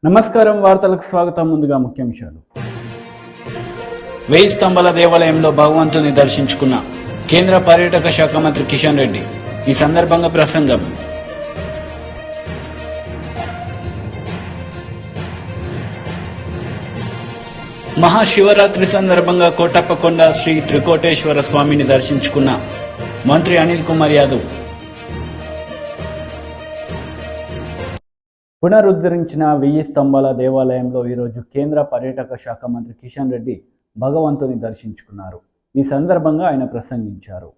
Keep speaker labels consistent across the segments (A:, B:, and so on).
A: నమస్కారం, వార్తలకు స్వాగతం. ముందుగా ముఖ్యాంశాలు.
B: 1000 స్తంభాల దేవాలయంలో భగవంతుని దర్శించుకున్న కేంద్ర పర్యాటక శాఖ మంత్రి కిషన్ రెడ్డి. ఈ సందర్భంగా ప్రసంగం. మహాశివరాత్రి సందర్భంగా కోటప్పకొండ శ్రీ త్రికోటేశ్వర స్వామిని దర్శించుకున్న మంత్రి అనిల్ కుమార్ యాదవ్.
A: పునరుద్ధరించిన 1000 స్తంభాల దేవాలయంలో ఈరోజు కేంద్ర పర్యాటక శాఖ మంత్రి కిషన్ రెడ్డి భగవంతుని దర్శించుకున్నారు. ఈ సందర్భంగా ఆయన ప్రసంగించారు.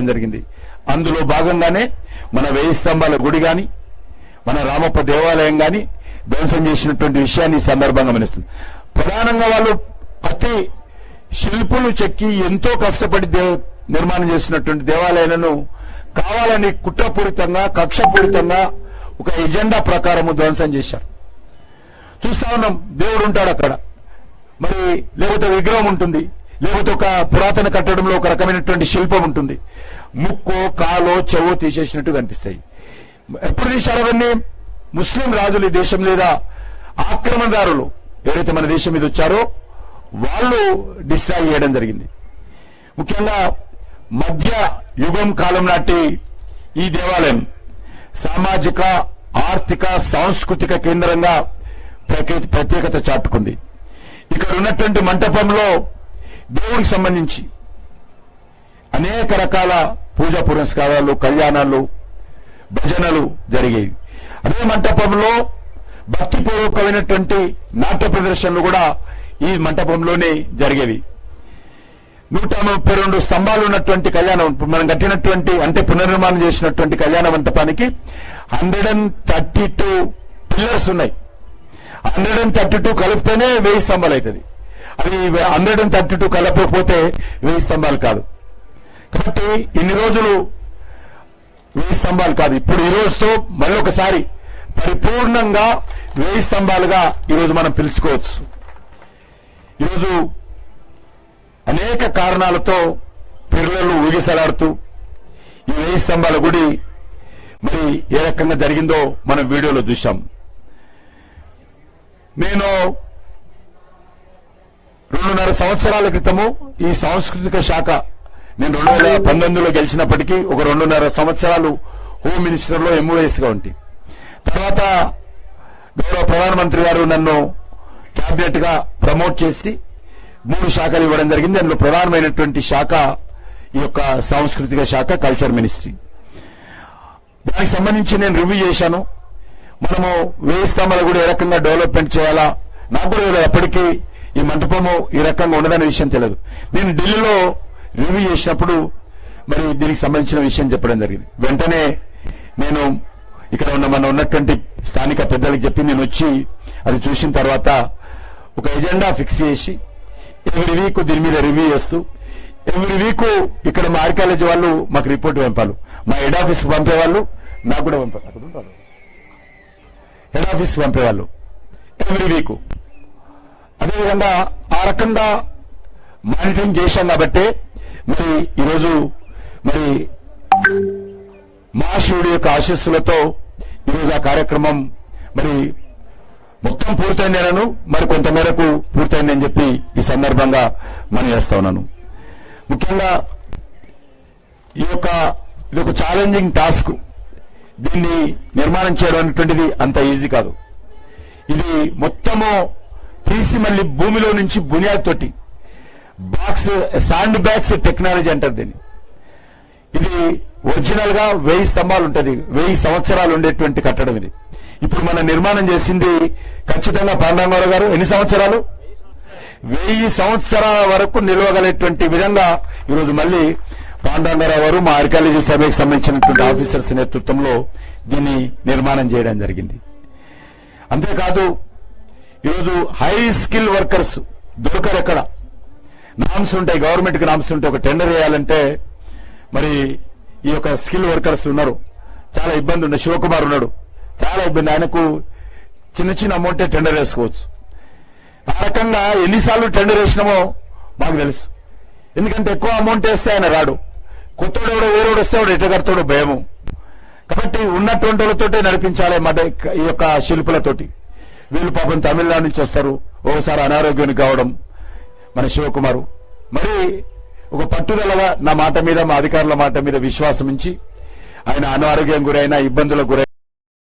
C: జరిగింది. అందులో భాగంగానే మన 1000 స్తంభాల గుడి గాని, మన రామప్ప దేవాలయం గాని ధ్వంసం చేసినటువంటి విషయాన్ని ఈ సందర్భంగా మనిస్తుంది. ప్రధానంగా వాళ్ళు అతి శిల్పులు చెక్కి ఎంతో కష్టపడి నిర్మాణం చేసినటువంటి దేవాలయాలను కావాలని కుట్రపూరితంగా, కక్షపూరితంగా ఒక ఎజెండా ప్రకారము ధ్వంసం చేశారు. చూస్తా ఉన్నాం, దేవుడు ఉంటాడు అక్కడ, మరి లేకపోతే విగ్రహం ఉంటుంది, లేకపోతే ఒక పురాతన కట్టడంలో ఒక రకమైనటువంటి శిల్పం ఉంటుంది. ముక్కో కాలో చెవో తీసేసినట్టు కనిపిస్తాయి. ఎప్పుడు తీశారు అవన్నీ? ముస్లిం రాజులు ఈ దేశం లేదా ఆక్రమణదారులు ఎవరైతే మన దేశం మీద వచ్చారో వాళ్ళు డిస్ట్రాయ్ చేయడం జరిగింది. ముఖ్యంగా మధ్య యుగం కాలం నాటి ఈ దేవాలయం సామాజిక, ఆర్థిక, సాంస్కృతిక కేంద్రంగా ప్రత్యేకత చాటుకుంది. ఇక్కడ ఉన్నటువంటి మంటపంలో దేవుడికి సంబంధించి అనేక రకాల పూజా పురస్కారాలు, కళ్యాణాలు, భజనలు జరిగేవి. అదే మంటపంలో భక్తిపూర్వకమైనటువంటి నాట్య ప్రదర్శనలు కూడా ఈ మంటపంలోనే జరిగేవి. 132 స్తంభాలు ఉన్నటువంటి కళ్యాణం మనం కట్టినటువంటి, అంటే పునర్నిర్మాణం చేసినటువంటి కళ్యాణ మంటపానికి 132 పిల్లర్స్ ఉన్నాయి. 132 కలిపితేనే 1000 స్తంభాలు అవుతుంది. అది 132 కలపకపోతే 1000 స్తంభాలు కాదు. కాబట్టి ఇన్ని రోజులు 1000 స్తంభాలు కాదు, ఇప్పుడు ఈ రోజుతో మరొకసారి పరిపూర్ణంగా 1000 స్తంభాలుగా ఈరోజు మనం పిలుచుకోవచ్చు. ఈరోజు అనేక కారణాలతో పిల్లలు ఊగిసలాడుతూ ఈ 1000 స్తంభాల గుడి మరి ఏ రకంగా జరిగిందో మనం వీడియోలో చూశాం. నేను 2.5 సంవత్సరాల క్రితము ఈ సాంస్కృతిక శాఖ, నేను 2019లో గెలిచినప్పటికీ ఒక 2.5 సంవత్సరాలు హోమ్ మినిస్టర్ లో MOS గా ఉంటి. తర్వాత గౌరవ ప్రధానమంత్రి గారు నన్ను క్యాబినెట్ గా ప్రమోట్ చేసి 3 శాఖలు ఇవ్వడం జరిగింది. అందులో ప్రధానమైనటువంటి శాఖ ఈ యొక్క సాంస్కృతిక శాఖ, కల్చర్ మినిస్ట్రీ. దానికి సంబంధించి నేను రివ్యూ చేశాను. మనము వేయి స్తంభాలు కూడా ఏ రకంగా డెవలప్మెంట్ చేయాలా నాకు కూడా తెలియదు. అప్పటికీ ఈ మంటపము ఈ రకంగా ఉండదనే విషయం తెలియదు. నేను ఢిల్లీలో రివ్యూ చేసినప్పుడు మరి దీనికి సంబంధించిన విషయం చెప్పడం జరిగింది. వెంటనే నేను ఇక్కడ ఉన్నటువంటి స్థానిక పెద్దలకు చెప్పి నేను వచ్చి అది చూసిన తర్వాత ఒక ఎజెండా ఫిక్స్ చేసి ఎవ్రీ వీక్ దీని మీద రివ్యూ చేస్తూ ఎవ్రీ వీక్ ఇక్కడ మా ఆర్కియాలజీ వాళ్ళు మాకు రిపోర్ట్ పంపాలి, మా హెడ్ ఆఫీస్ పంపేవాళ్ళు, నాకు కూడా పంపారు, హెడ్ ఆఫీస్ పంపేవాళ్ళు ఎవ్రీ వీక్. అదేవిధంగా ఆ రకంగా మానిటరింగ్ చేశాం కాబట్టి మరి ఈరోజు మరి మహాశివుడి యొక్క ఆశీస్సులతో ఈరోజు ఆ కార్యక్రమం మరి మొత్తం పూర్తయిందేనను మరి కొంత మేరకు పూర్తయిందని చెప్పి ఈ సందర్భంగా మనం చేస్తా ఉన్నాను. ముఖ్యంగా ఇది ఒక ఛాలెంజింగ్ టాస్క్. దీన్ని నిర్మాణం చేయడం అనేటువంటిది అంత ఈజీ కాదు. ఇది మొత్తము తీసి మళ్ళీ భూమిలో నుంచి బునియాద్ తోటి బాక్స్ శాండ్ బ్యాగ్స్ టెక్నాలజీ అంటారు దీన్ని. ఇది ఒరిజినల్ గా 1000 స్తంభాలు ఉంటుంది, 1000 సంవత్సరాలు ఉండేటువంటి కట్టడం ఇది. ఇప్పుడు మనం నిర్మాణం చేసింది ఖచ్చితంగా పాండాంగారావు గారు ఎన్ని సంవత్సరాలు, 1000 సంవత్సరాల వరకు నిలవగలేటువంటి విధంగా ఈరోజు మళ్ళీ పాండాంగారావు గారు మా ఆర్కియాలజీ సర్వేకి సంబంధించినటువంటి ఆఫీసర్స్ నేతృత్వంలో దీన్ని నిర్మాణం చేయడం జరిగింది. అంతేకాదు ఈరోజు హై స్కిల్ వర్కర్స్ దొరకరు. ఎక్కడ నామ్స్ ఉంటాయి, గవర్నమెంట్ కి నామ్స్ ఉంటాయి. ఒక టెండర్ వేయాలంటే మరి ఈ యొక్క స్కిల్ వర్కర్స్ ఉన్నారు, చాలా ఇబ్బంది ఉంది. శివకుమార్ ఉన్నాడు, చాలా ఇబ్బంది. ఆయనకు చిన్న అమౌంటే టెండర్ వేసుకోవచ్చు. ఆ రకంగా ఎన్నిసార్లు టెండర్ వేసినామో మాకు తెలుసు. ఎందుకంటే ఎక్కువ అమౌంట్ వేస్తే ఆయన రాడు, కొత్తోడు ఎవడో వేరేవాడు వస్తే వాడు ఎట్ట కడతాడో భయము. కాబట్టి ఉన్నటువంటి వాళ్ళతోటే నడిపించాలి ఈ యొక్క శిల్పులతోటి. వీళ్ళు పాపం తమిళనాడు నుంచి వస్తారు, ఒకసారి అనారోగ్యానికి కావడం. మన శివకుమారు మరి ఒక పట్టుదలగా నా మాట మీద, మా అధికారుల మాట మీద విశ్వాసం ఉంచి ఆయన అనారోగ్యం గురైన, ఇబ్బందులకు గురైన.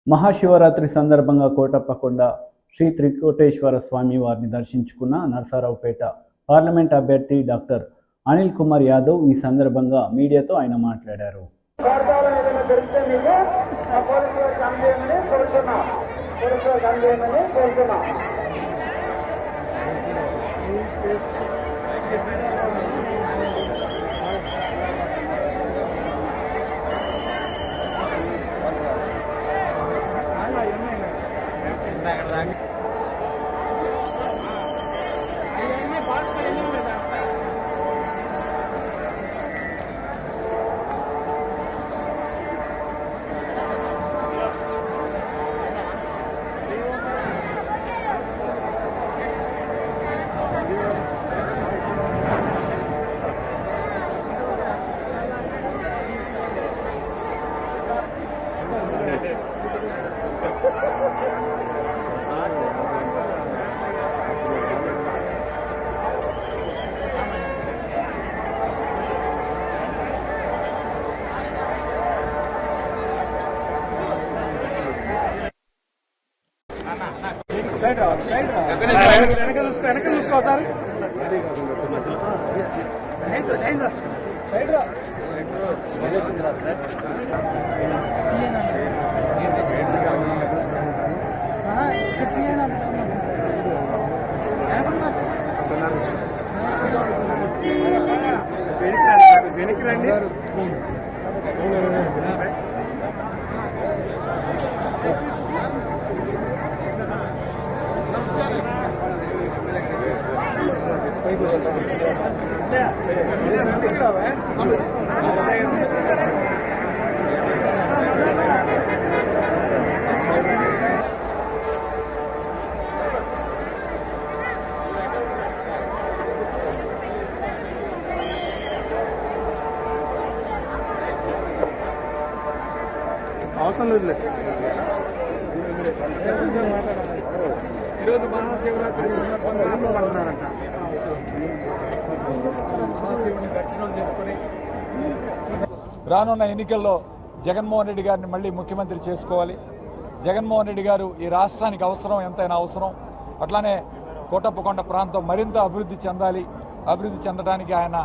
A: మహాశివరాత్రి సందర్భంగా కోటప్పకొండ శ్రీ త్రికోటేశ్వర స్వామి వారిని దర్శించుకున్న నరసరావుపేట పార్లమెంట్ అభ్యర్థి డాక్టర్ అనిల్ కుమార్ యాదవ్ ఈ సందర్భంగా మీడియాతో ఆయన మాట్లాడారు.
D: ఈరోజు మహాశివరాత్రి సందర్భంగా మహాశివుని దర్శనం చేసుకుని రానున్న ఎన్నికల్లో జగన్మోహన్ రెడ్డి గారిని మళ్ళీ ముఖ్యమంత్రి చేసుకోవాలి. జగన్మోహన్ రెడ్డి గారు ఈ రాష్ట్రానికి అవసరం, ఎంతైనా అవసరం. అట్లానే కోటప్పకొండ ప్రాంతం మరింత అభివృద్ధి చెందడానికి ఆయన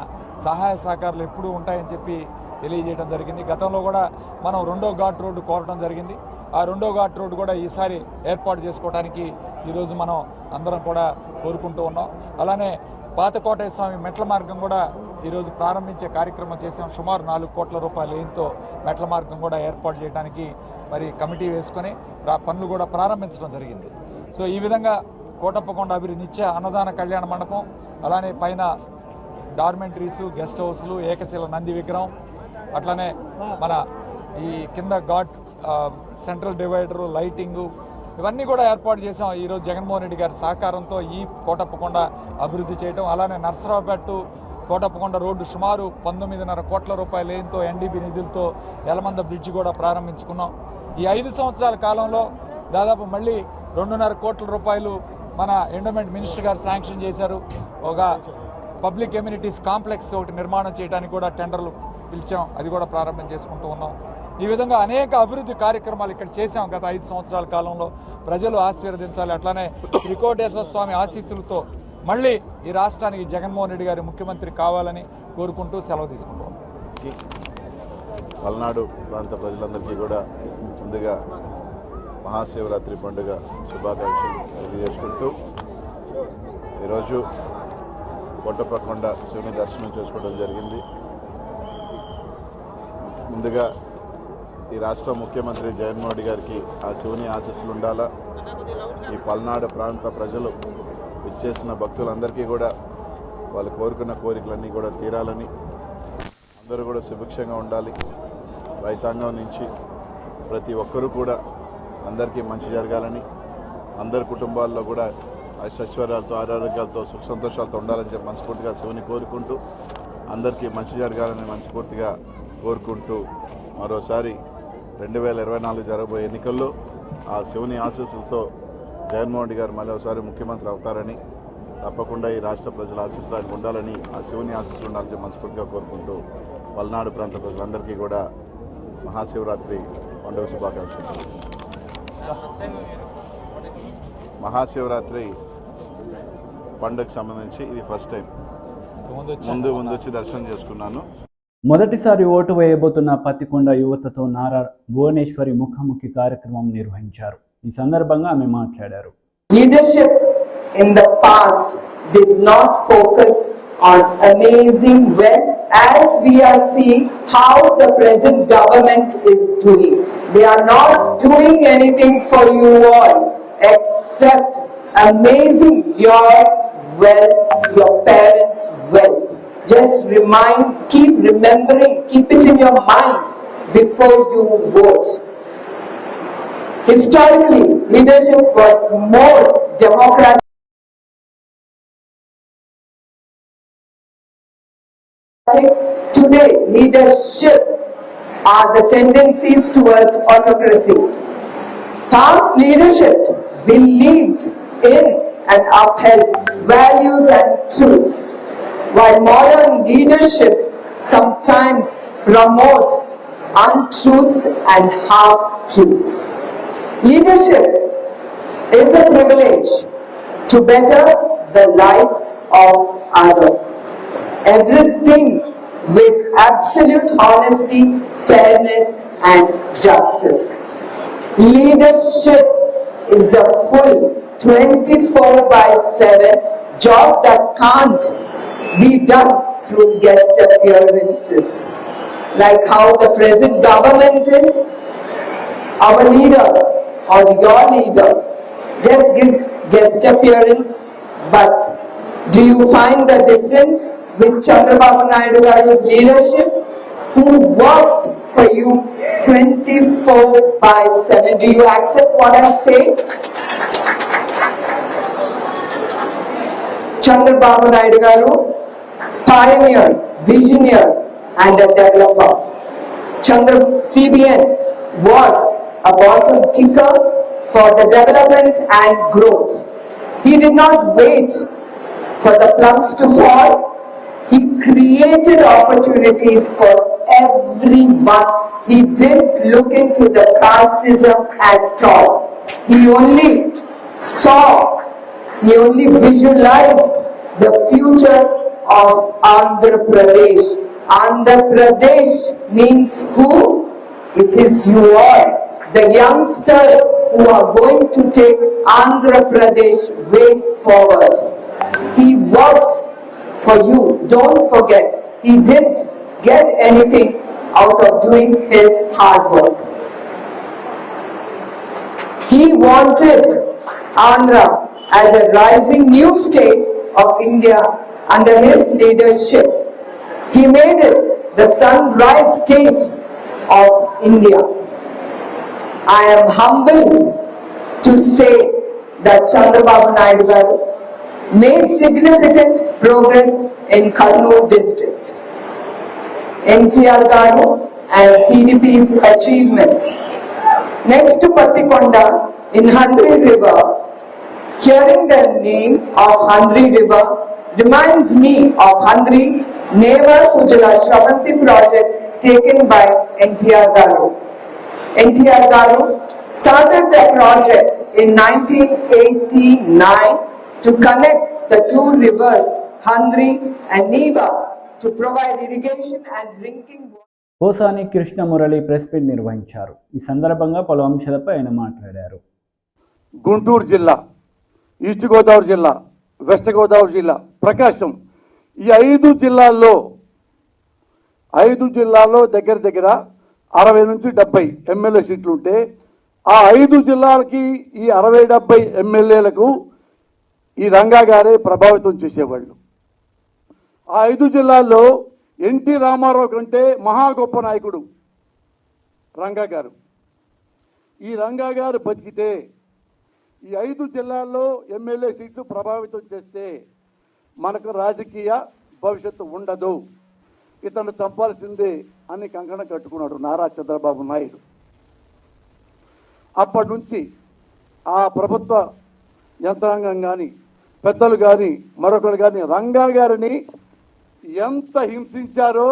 D: సహాయ సహకారాలు ఎప్పుడూ ఉంటాయని చెప్పి తెలియజేయడం జరిగింది. గతంలో కూడా మనం 2వ ఘాట్ రోడ్డు కోరడం జరిగింది. ఆ 2వ ఘాట్ రోడ్డు కూడా ఈసారి ఏర్పాటు చేసుకోవడానికి ఈరోజు మనం అందరం కూడా కోరుకుంటూ ఉన్నాం. అలానే పాతకోటయ్య స్వామి మెట్ల మార్గం కూడా ఈరోజు ప్రారంభించే కార్యక్రమం చేసాం. సుమారు 4 కోట్ల రూపాయల వ్యయంతో మెట్ల మార్గం కూడా ఏర్పాటు చేయడానికి మరి కమిటీ వేసుకొని పనులు కూడా ప్రారంభించడం జరిగింది. సో ఈ విధంగా కోటప్పకొండ అభివృద్ధి నిత్య అన్నదాన కళ్యాణ మండపం, అలానే పైన డార్మెంటరీస్, గెస్ట్ హౌస్లు, ఏకశిల నంది విగ్రహం, అట్లానే మన ఈ కింద ఘాట్ సెంట్రల్ డివైడరు, లైటింగు ఇవన్నీ కూడా ఏర్పాటు చేసాం. ఈరోజు జగన్మోహన్ రెడ్డి గారి సహకారంతో ఈ కోటప్పకొండ అభివృద్ధి చేయడం, అలానే నర్సరావుపేట కోటప్పకొండ రోడ్డు సుమారు 19.5 కోట్ల రూపాయల వ్యయంతో ఎన్డీబీ నిధులతో యలమంద బ్రిడ్జి కూడా ప్రారంభించుకున్నాం. ఈ 5 సంవత్సరాల కాలంలో దాదాపు మళ్ళీ 2.5 కోట్ల రూపాయలు మన ఎండోమెంట్ మినిస్టర్ గారు శాంక్షన్ చేశారు. ఒక పబ్లిక్ ఎమ్యూనిటీస్ కాంప్లెక్స్ ఒకటి నిర్మాణం చేయడానికి కూడా టెండర్లు పిలిచాం, అది కూడా ప్రారంభం చేసుకుంటూ ఉన్నాం. ఈ విధంగా అనేక అభివృద్ధి కార్యక్రమాలు ఇక్కడ చేశాం గత 5 సంవత్సరాల కాలంలో. ప్రజలు ఆశీర్వదించాలి, అట్లానే త్రికోటేశ్వర స్వామి ఆశీస్సులతో మళ్ళీ ఈ రాష్ట్రానికి జగన్మోహన్ రెడ్డి గారి ముఖ్యమంత్రి కావాలని కోరుకుంటూ సెలవు తీసుకుంటాం.
E: పల్నాడు ప్రాంత ప్రజలందరికీ కూడా ముందుగా మహాశివరాత్రి పండుగ శుభాకాంక్షలు తెలియజేసుకుంటూ ఈరోజు కోటప్పకొండ శివుని దర్శనం చేసుకోవడం జరిగింది. ముందుగా ఈ రాష్ట్ర ముఖ్యమంత్రి జగన్మోహన్ రెడ్డి గారికి ఆ శివుని ఆశీస్సులు ఉండాలా. ఈ పల్నాడు ప్రాంత ప్రజలు ఇచ్చేసిన భక్తులందరికీ కూడా వాళ్ళు కోరుకున్న కోరికలన్నీ కూడా తీరాలని, అందరూ కూడా సుభిక్షంగా ఉండాలి. రైతాంగం నుంచి ప్రతి ఒక్కరూ కూడా అందరికీ మంచి జరగాలని, అందరి కుటుంబాల్లో కూడా ఐశ్వర్యాలతో, ఆరోగ్యాలతో, సుఖ సంతోషాలతో ఉండాలని చెప్పి మనస్ఫూర్తిగా శివుని కోరుకుంటూ, అందరికీ మంచి జరగాలని మనస్ఫూర్తిగా కోరుకుంటూ మరోసారి 2024 జరగబోయే ఎన్నికల్లో ఆ శివుని ఆశీస్సులతో జగన్మోహన్ రెడ్డి గారు మళ్ళీ ఒకసారి ముఖ్యమంత్రి అవుతారని, తప్పకుండా ఈ రాష్ట్ర ప్రజల ఆశీస్సులు ఆయనకు ఉండాలని, ఆ శివుని ఆశీస్సులు ఉండాలని మనస్ఫూర్తిగా కోరుకుంటూ పల్నాడు ప్రాంత ప్రజలందరికీ కూడా మహాశివరాత్రి పండుగ శుభాకాంక్షలు. మహాశివరాత్రి పండుగకు సంబంధించి ఇది ఫస్ట్ టైం ముందు వచ్చి దర్శనం చేసుకున్నాను.
A: మొదటిసారి ఓటు వేయబోతున్న పత్తికొండ యువతతో నారా భువనేశ్వరి ముఖాముఖి కార్యక్రమం నిర్వహించారు. ఈ సందర్భంగా ఆమె మాట్లాడారు.
F: Leadership in the past did not focus on amazing wealth as we are seeing how the present government is doing. They are not doing anything for you all except amazing your wealth, your parents' wealth. Just keep remembering, keep it in your mind before you vote. Historically, leadership was more democratic. Today, leadership are the tendencies towards autocracy. Past leadership believed in and upheld values and truths, while modern leadership sometimes promotes untruths and half-truths. Leadership is a privilege to better the lives of others. Everything with absolute honesty, fairness and justice. Leadership is a full 24/7 job that can't be done through guest appearances. Like how the present government is, our leader or your leader just gives guest appearance, but do you find the difference with Chandrababu Naidu Garu's leadership, who worked for you 24/7? Do you accept what I say? Chandrababu Naidu Garu, pioneer, visionary and a developer. CBN was a bottom kicker for the development and growth. He did not wait for the plums to fall. He created opportunities for everyone. He didn't look into the casteism at all. He only saw He only visualized the future of Andhra Pradesh. Andhra Pradesh means who? It is you all, the youngsters who are going to take Andhra Pradesh way forward. He worked for you. Don't forget, he didn't get anything out of doing his hard work. He wanted Andhra as a rising new state of India under his leadership. He made it the sunrise state of India. I am humbled to say that Chandrababu Naidu garu made significant progress in Kurnool district. NTR garu and TDP's achievements. Next to Pattikonda in Handri River, hearing the name of Handri River reminds me of Handri Neva Sujala Shravanti project taken by NTR Garu. NTR Garu started the project in 1989 to connect the two rivers, Handri and Neva, to provide irrigation and drinking water.
A: Posani Krishna Murali press meet నిర్వహించారు. ఈ సందర్భంగా పలు అంశాలపై ఆయన మాట్లాడారు.
G: గుంటూరు జిల్లా, east Godavari జిల్లా, west Godavari జిల్లా, ప్రకాశం, ఈ 5 జిల్లాల్లో దగ్గర 60 నుంచి 70 ఎమ్మెల్యే సీట్లు ఉంటే ఆ 5 జిల్లాలకి ఈ 60-70 ఎమ్మెల్యేలకు ఈ రంగా గారే ప్రభావితం చేసేవాళ్ళు. ఆ 5 జిల్లాల్లో ఎన్టీ రామారావు కంటే మహా గొప్ప నాయకుడు రంగా గారు. ఈ రంగా గారు బతికితే ఈ 5 జిల్లాల్లో ఎమ్మెల్యే సీట్లు ప్రభావితం చేస్తే మనకు రాజకీయ భవిష్యత్తు ఉండదు, ఇతను చంపాల్సిందే అని కంకణం కట్టుకున్నాడు నారా చంద్రబాబు నాయుడు. అప్పటి నుంచి ఆ ప్రభుత్వ యంత్రాంగం కానీ పెద్దలు కానీ మరొకరు కానీ రంగా గారిని ఎంత హింసించారో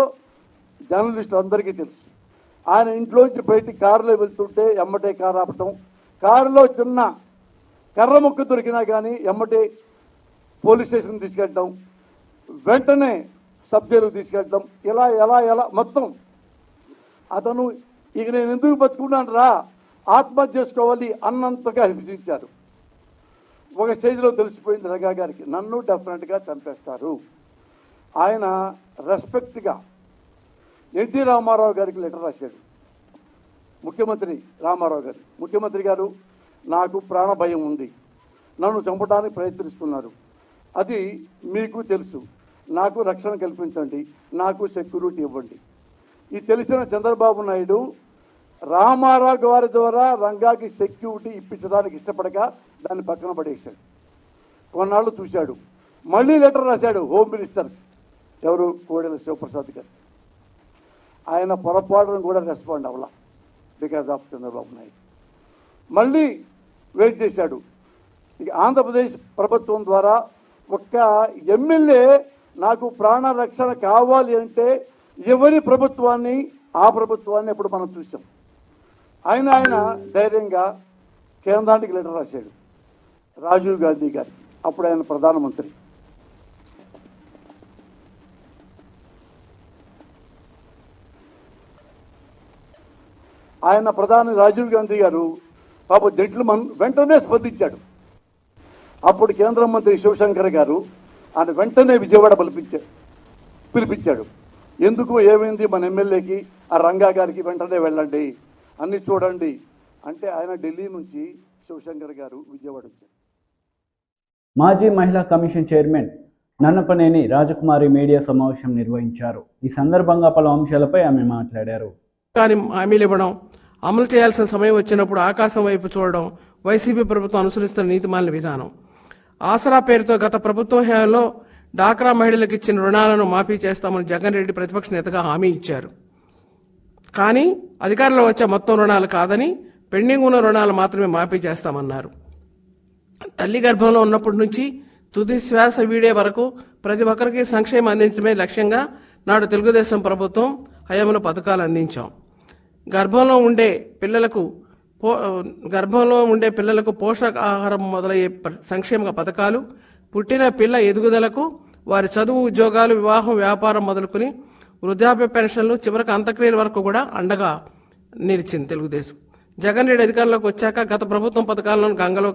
G: జర్నలిస్టులు అందరికీ తెలుసు. ఆయన ఇంట్లోంచి బయటికి కారులో వెళ్తుంటే ఎమ్మటే కారు ఆపటం, కారులో చిన్న కర్ర ముక్క దొరికినా కానీ ఎమ్మటే పోలీస్ స్టేషన్ తీసుకెళ్ళడం, వెంటనే సబ్ జైలుకు తీసుకెళ్ళడం, ఎలా మొత్తం అతను ఇక నేను ఎందుకు బతుకున్నాను రా, ఆత్మహత్య చేసుకోవాలి అన్నంతగా హింసించారు. ఒక స్టేజ్లో తెలిసిపోయింది రంగా గారికి, నన్ను డెఫినెట్గా చంపేస్తారు. ఆయన రెస్పెక్ట్గా ఎన్టీ రామారావు గారికి లెటర్ రాశాడు. ముఖ్యమంత్రి రామారావు గారు, ముఖ్యమంత్రి గారు నాకు ప్రాణ భయం ఉంది, నన్ను చంపడానికి ప్రయత్నిస్తున్నారు, అది మీకు తెలుసు, నాకు రక్షణ కల్పించండి, నాకు సెక్యూరిటీ ఇవ్వండి. ఇది తెలిసిన చంద్రబాబు నాయుడు రామారావు గారి ద్వారా రంగాకి సెక్యూరిటీ ఇప్పించడానికి ఇష్టపడక దాన్ని పక్కన పడేశాడు. కొన్నాళ్ళు చూశాడు, మళ్ళీ లెటర్ రాశాడు హోమ్ మినిస్టర్ ఎవరు కోడెల శివప్రసాద్ గారు. ఆయన పొరపాటును కూడా రెస్పాండ్ అవ్వాల బికాజ్ ఆఫ్ చంద్రబాబు నాయుడు. మళ్ళీ వెయిట్ చేశాడు. ఇక ఆంధ్రప్రదేశ్ ప్రభుత్వం ద్వారా ఒక్క ఎమ్మెల్యే నాకు ప్రాణ రక్షణ కావాలి అంటే ఎవరి ప్రభుత్వాన్ని ఆ ప్రభుత్వాన్ని ఎప్పుడు మనం చూసాం. ఆయన ధైర్యంగా కేంద్రానికి లెటర్ రాశాడు రాజీవ్ గాంధీ గారికి, అప్పుడు ఆయన ప్రధానమంత్రి. ఆయన ప్రధాని రాజీవ్ గాంధీ గారు పాప జెంట్లమన్ వెంటనే స్పందించాడు. అప్పుడు కేంద్ర మంత్రి శివశంకర్ గారు ఆయన వెంటనే విజయవాడ పిలిపించాడు. ఎందుకు ఏమైంది మన ఎమ్మెల్యేకి, ఆ రంగా గారికి వెంటనే వెళ్ళండి, అన్ని చూడండి అంటే ఆయన ఢిల్లీ నుంచి శివశంకర్ గారు విజయవాడ వచ్చారు.
A: మాజీ మహిళా కమిషన్ చైర్మన్ నన్నపనేని రాజకుమారి మీడియా సమావేశం నిర్వహించారు. ఈ సందర్భంగా పలు అంశాలపై ఆమె మాట్లాడారు.
H: కానీ హామీలు ఇవ్వడం, అమలు చేయాల్సిన సమయం వచ్చినప్పుడు ఆకాశం వైపు చూడడం వైసీపీ ప్రభుత్వం అనుసరిస్తున్న నీతిమాలిన విధానం. ఆసరా పేరుతో గత ప్రభుత్వ హయాంలో డాక్రా మహిళలకు ఇచ్చిన రుణాలను మాఫీ చేస్తామని జగన్ రెడ్డి ప్రతిపక్ష నేతగా హామీ ఇచ్చారు. కానీ అధికారంలో వచ్చే మొత్తం రుణాలు కాదని పెండింగ్ ఉన్న రుణాలు మాత్రమే మాఫీ చేస్తామన్నారు. తల్లి గర్భంలో ఉన్నప్పటి నుంచి తుది శ్వాస వీడే వరకు ప్రతి ఒక్కరికి సంక్షేమం అందించడమే లక్ష్యంగా నాడు తెలుగుదేశం ప్రభుత్వం హయాంలో పథకాలు అందించాం. గర్భంలో ఉండే పిల్లలకు గర్భంలో ఉండే పిల్లలకు పోషకాహారం మొదలయ్యే సంక్షేమ పథకాలు, పుట్టిన పిల్ల ఎదుగుదలకు, వారి చదువు, ఉద్యోగాలు, వివాహం, వ్యాపారం మొదలుకొని వృద్ధాప్య పెన్షన్లు, చివరికి అంత్యక్రియల వరకు కూడా అండగా నిలిచింది తెలుగుదేశం. జగన్ రెడ్డి అధికారంలోకి వచ్చాక గత ప్రభుత్వం పథకాలను గంగలో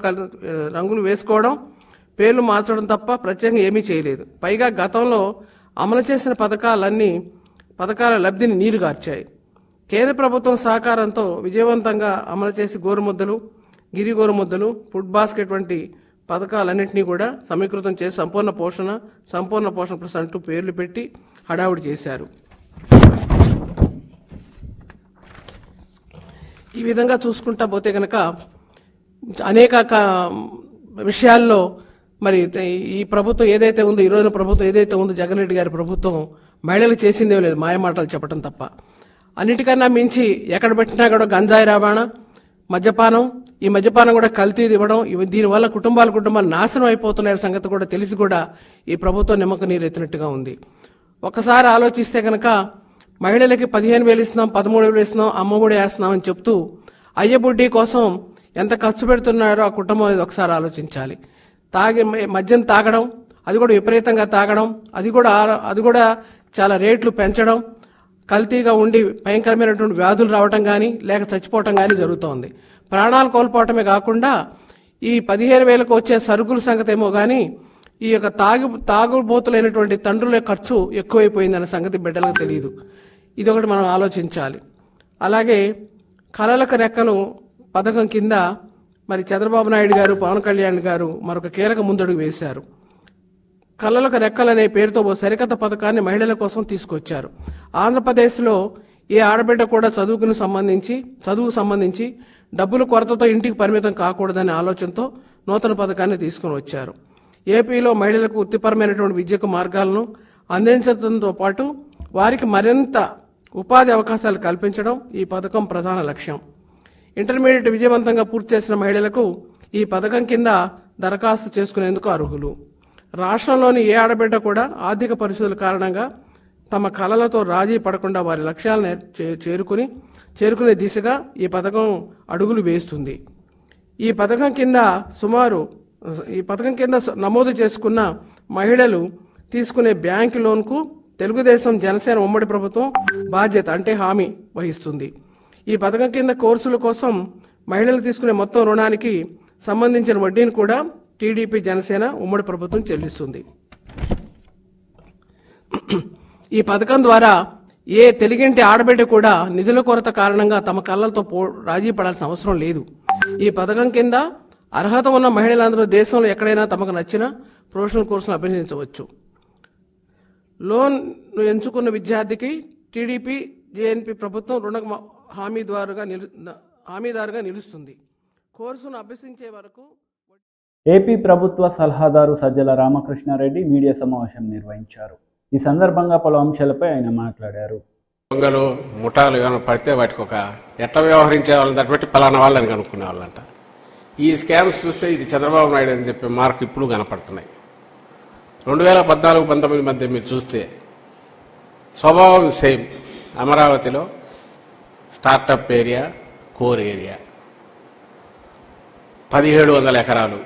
H: రంగులు వేసుకోవడం, పేర్లు మార్చడం తప్ప ప్రత్యేకంగా ఏమీ చేయలేదు. పైగా గతంలో అమలు చేసిన పథకాల లబ్ధిని నీరుగార్చాయి. కేంద్ర ప్రభుత్వం సహకారంతో విజయవంతంగా అమలు చేసి గోరుముద్దలు, గిరి గోరుముద్దలు, ఫుడ్ బాస్కెట్ వంటి పథకాలన్నింటినీ కూడా సమీకృతం చేసి సంపూర్ణ పోషణ ప్లస్ అంటూ పేర్లు పెట్టి హడావుడి చేశారు. ఈ విధంగా చూసుకుంటా పోతే కనుక అనేక విషయాల్లో మరి ఈ ప్రభుత్వం ఏదైతే ఉందో, ఈ రోజున ప్రభుత్వం ఏదైతే ఉందో, జగన్ రెడ్డి గారి ప్రభుత్వం మహిళలకు చేసిందేమీ లేదు, మాయమాటలు చెప్పడం తప్ప. అన్నిటికన్నా మించి ఎక్కడ పెట్టినా కూడా గంజాయి రవాణా, మద్యపానం, ఈ మద్యపానం కూడా కల్తీది ఇవ్వడం, దీనివల్ల కుటుంబాలు నాశనం అయిపోతున్నాయనే సంగతి కూడా తెలిసి కూడా ఈ ప్రభుత్వం నిమ్మక నీరు ఎత్తినట్టుగా ఉంది. ఒకసారి ఆలోచిస్తే కనుక మహిళలకి 15,000 ఇస్తున్నాం, 13,000 ఇస్తున్నాం, అమ్మఒడి వేస్తున్నాం అని చెప్తూ అయ్యబుడ్డి కోసం ఎంత ఖర్చు పెడుతున్నారో ఆ కుటుంబం అనేది ఒకసారి ఆలోచించాలి. మద్యం తాగడం, అది కూడా విపరీతంగా తాగడం, అది కూడా చాలా రేట్లు పెంచడం, కల్తీగా ఉండి భయంకరమైనటువంటి వ్యాధులు రావటం కానీ లేక చచ్చిపోవటం కానీ జరుగుతోంది. ప్రాణాలు కోల్పోవటమే కాకుండా ఈ 15,000కు వచ్చే సరుకుల సంగతి ఏమో కానీ ఈ యొక్క తాగుబోతులైనటువంటి తండ్రుల ఖర్చు ఎక్కువైపోయిందన్న సంగతి బిడ్డలకు తెలియదు. ఇదొకటి మనం ఆలోచించాలి. అలాగే కళలకు రెక్కలు పథకం కింద మరి చంద్రబాబు నాయుడు గారు, పవన్ కళ్యాణ్ గారు మరొక కీలక ముందడుగు వేశారు. కళలకు రెక్కలనే పేరుతో ఓ సరికొత్త పథకాన్ని మహిళల కోసం తీసుకొచ్చారు. ఆంధ్రప్రదేశ్లో ఏ ఆడబిడ్డ కూడా చదువుకు సంబంధించి డబ్బుల కొరతతో ఇంటికి పరిమితం కాకూడదనే ఆలోచనతో నూతన పథకాన్ని తీసుకుని వచ్చారు. ఏపీలో మహిళలకు వృత్తిపరమైనటువంటి విద్యకు మార్గాలను అందించడంతో పాటు వారికి మరింత ఉపాధి అవకాశాలు కల్పించడం ఈ పథకం ప్రధాన లక్ష్యం. ఇంటర్మీడియట్ విజయవంతంగా పూర్తి చేసిన మహిళలకు ఈ పథకం కింద దరఖాస్తు చేసుకునేందుకు అర్హులు. రాష్ట్రంలోని ఏ ఆడబిడ్డ కూడా ఆర్థిక పరిస్థితుల కారణంగా తమ కళలతో రాజీ పడకుండా వారి లక్ష్యాలను చేరుకునే దిశగా ఈ పథకం అడుగులు వేస్తుంది. ఈ పథకం కింద నమోదు చేసుకున్న మహిళలు తీసుకునే బ్యాంకు లోన్కు తెలుగుదేశం, జనసేన ఉమ్మడి ప్రభుత్వం బాధ్యత అంటే హామీ వహిస్తుంది. ఈ పథకం కింద కోర్సుల కోసం మహిళలు తీసుకునే మొత్తం రుణానికి సంబంధించిన వడ్డీని కూడా టీడీపీ, జనసేన ఉమ్మడి ప్రభుత్వం చెల్లిస్తుంది. ఈ పథకం ద్వారా ఏ తెలుగింటి ఆడబిడ్డ కూడా నిధుల కొరత కారణంగా తమ కళ్ళతో రాజీ పడాల్సిన అవసరం లేదు. ఈ పథకం కింద అర్హత ఉన్న మహిళలందరూ దేశంలో ఎక్కడైనా తమకు నచ్చిన ప్రొఫెషనల్ కోర్సును అభ్యసించవచ్చు. లోన్ ఎంచుకున్న విద్యార్థికి టీడీపీ, జేఎన్పీ ప్రభుత్వం రుణ హామీదారుగా నిలుస్తుంది. కోర్సును అభ్యసించే వరకు.
A: ఏపీ ప్రభుత్వ సలహాదారు సజ్జల రామకృష్ణారెడ్డి మీడియా సమావేశం నిర్వహించారు. ఈ సందర్భంగా పలు అంశాలపై ఆయన మాట్లాడారు.
I: దొంగలు, ముఠాలు ఏమైనా పడితే వాటికి ఒక ఎట్లా వ్యవహరించే వాళ్ళని దాన్ని బట్టి పలానా వాళ్ళని కనుక్కునే వాళ్ళంట. ఈ స్కామ్స్ చూస్తే ఇది చంద్రబాబు నాయుడు అని చెప్పే మార్క్ ఇప్పుడు కనపడుతున్నాయి. 2014-19 మధ్య మీరు చూస్తే స్వభావం సేమ్. అమరావతిలో స్టార్టప్ ఏరియా, కోర్ ఏరియా 1700 ఎకరాలు.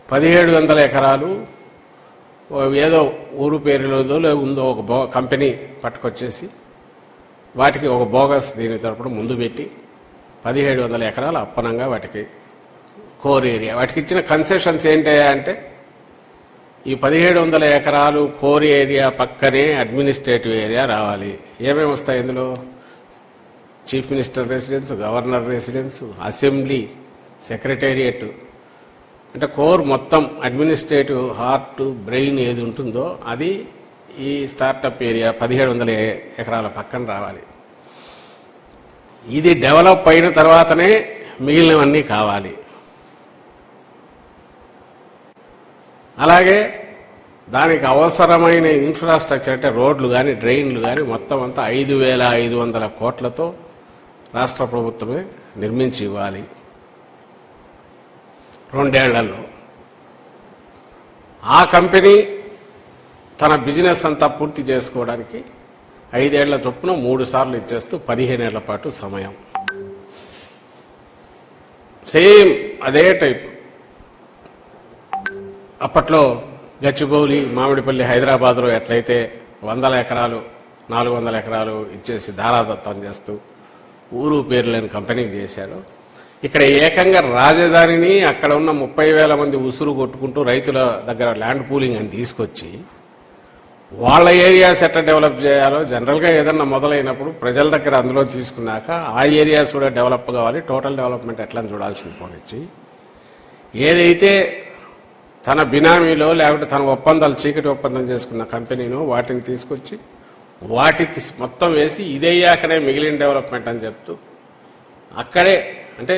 I: 1700 ఎకరాలు ఏదో ఊరు పేరులో ఉందో ఒక కంపెనీ పట్టుకొచ్చేసి వాటికి ఒక బోగస్ దీని తరపున ముందు పెట్టి 1700 ఎకరాలు అప్పనంగా వాటికి కోర్ ఏరియా. వాటికి ఇచ్చిన కన్సెషన్స్ ఏంటయ్యా అంటే ఈ 1700 ఎకరాలు కోర్ ఏరియా పక్కనే అడ్మినిస్ట్రేటివ్ ఏరియా రావాలి. ఏమేమి వస్తాయి ఇందులో? Chief minister residence, governor residence, assembly, secretariat. అంటే కోర్ మొత్తం అడ్మినిస్ట్రేటివ్ హార్ట్, బ్రెయిన్ ఏది ఉంటుందో అది ఈ స్టార్టప్ ఏరియా 1700 ఎకరాల పక్కన రావాలి. ఇది డెవలప్ అయిన తర్వాతనే మిగిలినవన్నీ కావాలి. అలాగే దానికి అవసరమైన ఇన్ఫ్రాస్ట్రక్చర్ అంటే రోడ్లు కానీ, డ్రైన్లు కానీ మొత్తం అంతా 5,500 కోట్లతో రాష్ట్ర ప్రభుత్వమే నిర్మించి ఇవ్వాలి 2 ఏళ్లలో. ఆ కంపెనీ తన బిజినెస్ అంతా పూర్తి చేసుకోవడానికి 5 ఏళ్ల చొప్పున 3 సార్లు ఇచ్చేస్తూ 15 ఏళ్ల పాటు సమయం. సేమ్ అదే టైప్. అప్పట్లో గచ్చిబౌలి, మామిడిపల్లి, హైదరాబాద్లో ఎట్లయితే 100 ఎకరాలు 400 ఎకరాలు ఇచ్చేసి ధారాదత్తం చేస్తూ ఊరు పేరు లేని కంపెనీకి చేశారు. ఇక్కడ ఏకంగా రాజధానిని అక్కడ ఉన్న 30,000 మంది ఉసురు కొట్టుకుంటూ రైతుల దగ్గర ల్యాండ్ పూలింగ్ అని తీసుకొచ్చి వాళ్ళ ఏరియాస్ ఎట్లా డెవలప్ చేయాలో, జనరల్గా ఏదన్నా మొదలైనప్పుడు ప్రజల దగ్గర అందులో తీసుకున్నాక ఆ ఏరియాస్ కూడా డెవలప్ కావాలి, టోటల్ డెవలప్మెంట్ ఎట్లా చూడాల్సింది పోనిచ్చి ఏదైతే తన బినామీలో లేకపోతే తన ఒప్పందాలు చీకటి ఒప్పందం చేసుకున్న కంపెనీనో వాటిని తీసుకొచ్చి వాటికి మొత్తం వేసి ఇదయ్యాకనే మిగిలిన డెవలప్మెంట్ అని చెప్తూ అక్కడే అంటే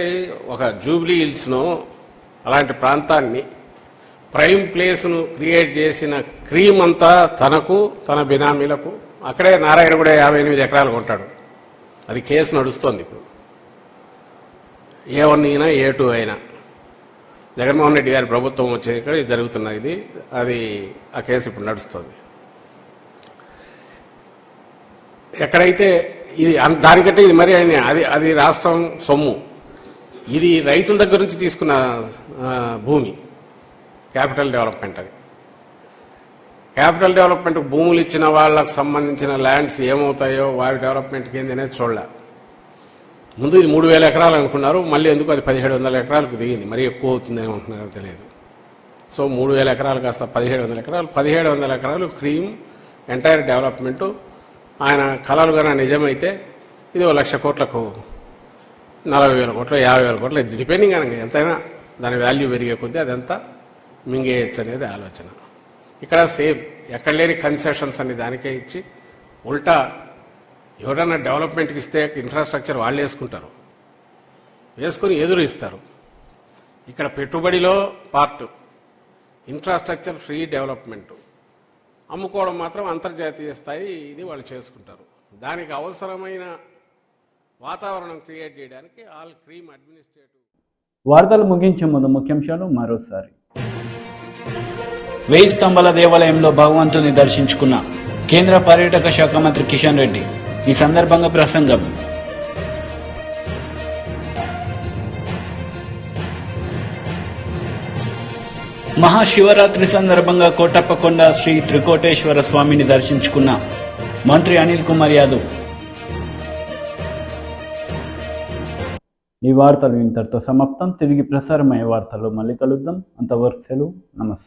I: ఒక జూబ్లీ హిల్స్ను అలాంటి ప్రాంతాన్ని ప్రైమ్ ప్లేస్ను క్రియేట్ చేసిన క్రీమ్ అంతా తనకు తన బినామీలకు అక్కడే నారాయణ కూడా 58 ఎకరాలు కొంటాడు. అది కేసు నడుస్తోంది ఇప్పుడు. A1 అయినా A2 అయినా జగన్మోహన్ రెడ్డి గారి ప్రభుత్వం వచ్చే ఇక్కడ జరుగుతున్నది ఇది. అది ఆ కేసు ఇప్పుడు నడుస్తుంది. ఎక్కడైతే ఇది దానికంటే ఇది మరి అది రాష్ట్రం సొమ్ము. ఇది రైతుల దగ్గర నుంచి తీసుకున్న భూమి. క్యాపిటల్ డెవలప్మెంట్ అది. క్యాపిటల్ డెవలప్మెంట్ భూములు ఇచ్చిన వాళ్లకు సంబంధించిన ల్యాండ్స్ ఏమవుతాయో వాటి డెవలప్మెంట్కి ఏంది అనేది చూడలే. ముందు ఇది 3,000 ఎకరాలు అనుకున్నారు, మళ్ళీ ఎందుకు అది 1,700 ఎకరాలకు దిగింది. మరీ ఎక్కువ అవుతుందని అనుకుంటున్నారో తెలియదు. సో 3,000 ఎకరాలు కాస్త 1,700 ఎకరాలు, 1,700 ఎకరాలు క్రీమ్ ఎంటైర్ డెవలప్మెంటు. ఆయన కళలు కన్నా నిజమైతే ఇది 1,00,000 కోట్లకు 40,000 కోట్లు 50,000 కోట్లు డిపెండింగ్ అనగా ఎంతైనా దాని వాల్యూ పెరిగే కొద్దీ అదంతా మింగేయచ్చు అనేది ఆలోచన. ఇక్కడ సేమ్ ఎక్కడ లేని కన్సెషన్స్ అన్ని దానికే ఇచ్చి ఉల్టా ఎవరైనా డెవలప్మెంట్కి ఇస్తే ఇన్ఫ్రాస్ట్రక్చర్ వాళ్ళు వేసుకొని ఎదురు ఇస్తారు. ఇక్కడ పెట్టుబడిలో పార్ట్ ఇన్ఫ్రాస్ట్రక్చర్ ఫ్రీ డెవలప్మెంట్, అమ్ముకోవడం మాత్రం అంతర్జాతీయ స్థాయి ఇది వాళ్ళు చేసుకుంటారు. దానికి అవసరమైన వాతావరణం క్రియేట్ చేయడానికి ఆల్ క్రీమ్ అడ్మినిస్ట్రేటివ్.
A: వార్తలు ముగించే ముందు ముఖ్యాంశాలు మరోసారి.
B: 1000 స్తంభాల దేవాలయంలో భగవంతుని దర్శించుకున్న కేంద్ర పర్యాటక శాఖ మంత్రి కిషన్ రెడ్డి. ఈ సందర్భంగా ప్రసంగం. మహాశివరాత్రి సందర్భంగా కోటప్పకొండ శ్రీ త్రికోటేశ్వర స్వామిని దర్శించుకున్న మంత్రి అనిల్ కుమార్ యాదవ్.
A: ఈ వార్తలు ఇంతటితో సమాప్తం. తిరిగి ప్రసారమయ్యే వార్తల్లో మళ్ళీ కలుద్దాం. అంతవరకు సెలవు. నమస్తే.